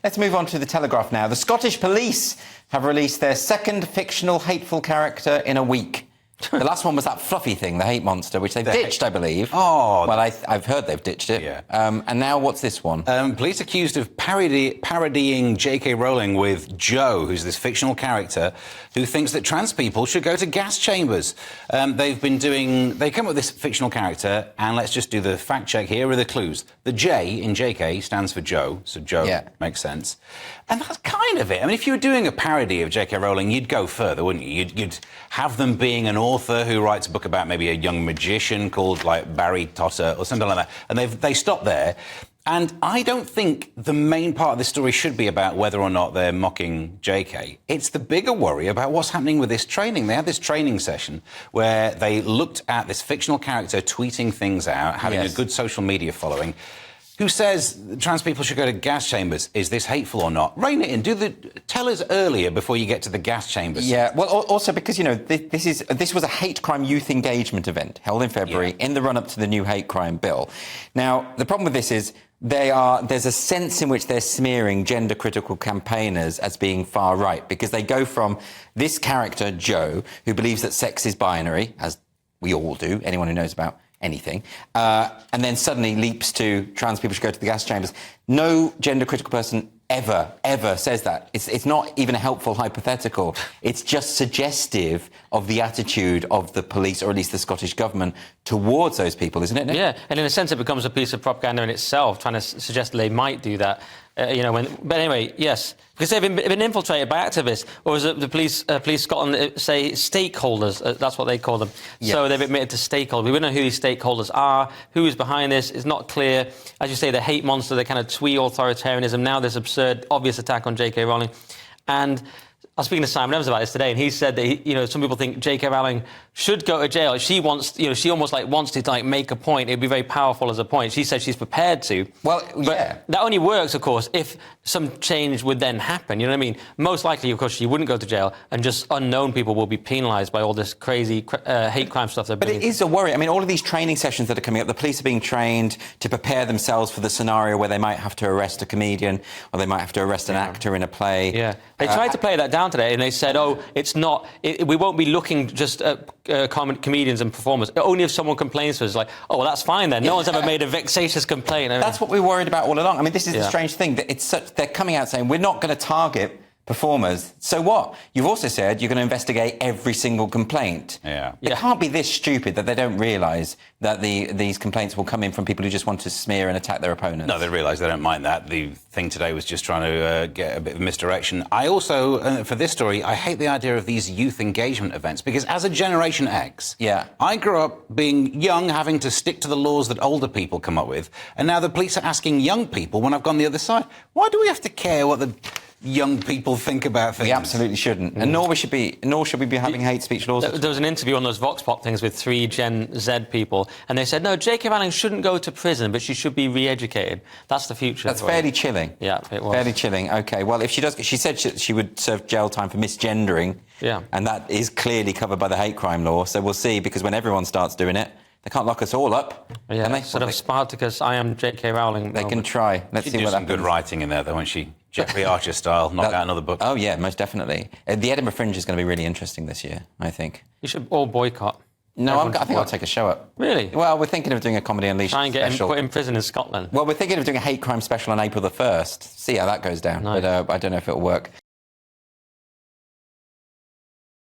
Let's move on to the Telegraph now. The Scottish police have released their second fictional hateful character in a week. The last one was that fluffy thing, the hate monster, which they've ditched, I believe. Oh. Well, I've heard they've ditched it. Yeah. And now what's this one? Police accused of parodying J K Rowling with Joe, who's this fictional character who thinks that trans people should go to gas chambers. They come up with this fictional character, and let's just do the fact check. Here are the clues. The J in JK stands for Joe, so Joe makes sense. And that's kind of it. I mean, if you were doing a parody of J K Rowling, you'd go further, wouldn't you? You'd have them being an author who writes a book about maybe a young magician called, like, Barry Totter or something like that. And they stop there. And I don't think the main part of this story should be about whether or not they're mocking JK. It's the bigger worry about what's happening with this training. They had this training session where they looked at this fictional character tweeting things out, having a good social media following, who says trans people should go to gas chambers. Is this hateful or not? Rein it in. Tell us earlier before you get to the gas chambers. Yeah, well, also because, you know, this was a hate crime youth engagement event held in February in the run-up to the new hate crime bill. Now, the problem with this is there's a sense in which they're smearing gender-critical campaigners as being far right, because they go from this character, Joe, who believes that sex is binary, as we all do, anyone who knows about anything, and then suddenly leaps to trans people should go to the gas chambers. No gender-critical person ever says that. It's not even a helpful hypothetical. It's just suggestive of the attitude of the police, or at least the Scottish government, towards those people, isn't it, Nick? Yeah, and in a sense it becomes a piece of propaganda in itself, trying to suggest they might do that. But anyway, yes, because they've been infiltrated by activists, or is it the police Scotland say stakeholders? That's what they call them. Yes. So they've admitted to stakeholders. We don't know who these stakeholders are, who is behind this. It's not clear. As you say, the hate monster, the kind of twee authoritarianism. Now this absurd, obvious attack on J K Rowling, and I was speaking to Simon Evans about this today, and he said that some people think J K Rowling should go to jail. She wants, she almost wants to make a point. It'd be very powerful as a point. She said she's prepared to. Well, yeah. But that only works, of course, if some change would then happen. You know what I mean? Most likely, of course, she wouldn't go to jail, and just unknown people will be penalised by all this crazy hate crime stuff. But it is a worry. I mean, all of these training sessions that are coming up, the police are being trained to prepare themselves for the scenario where they might have to arrest a comedian, or they might have to arrest an actor in a play. Yeah, they tried to play that down today, and they said, it's not. We won't be looking just at comedians and performers. Only if someone complains to us, like, oh, well, that's fine then. No one's ever made a vexatious complaint. That's what we worried about all along. I mean, this is the strange thing, that they're coming out saying we're not going to target performers. So what? You've also said you're going to investigate every single complaint. Yeah. It can't be this stupid that they don't realise that these complaints will come in from people who just want to smear and attack their opponents. No, they realise they don't mind that. The thing today was just trying to get a bit of misdirection. I also, for this story, I hate the idea of these youth engagement events, because as a Generation X, I grew up being young, having to stick to the laws that older people come up with, and now the police are asking young people, when I've gone the other side, why do we have to care what the young people think about things? We absolutely shouldn't, and nor should we be having hate speech laws. There was an interview on those Vox Pop things with 3 Gen Z people, and they said, no, J K Rowling shouldn't go to prison, but she should be re-educated. That's the future. That's fairly chilling. Yeah, it was. Fairly chilling. OK, well, if she does... She said she would serve jail time for misgendering, and that is clearly covered by the hate crime law, so we'll see, because when everyone starts doing it, they can't lock us all up, can they? Sort of Spartacus, I am J K Rowling. They can try. Let's see what happens. Some good writing in there, though, won't she? Jeffrey Archer style, knock out another book. Oh, yeah, most definitely. The Edinburgh Fringe is going to be really interesting this year, I think. You should all boycott. No, I think I'll take a show up. Really? Well, we're thinking of doing a Comedy Unleashed special. Try and get him put in prison in Scotland. Well, we're thinking of doing a hate crime special on April the 1st. See how that goes down. Nice. But I don't know if it'll work.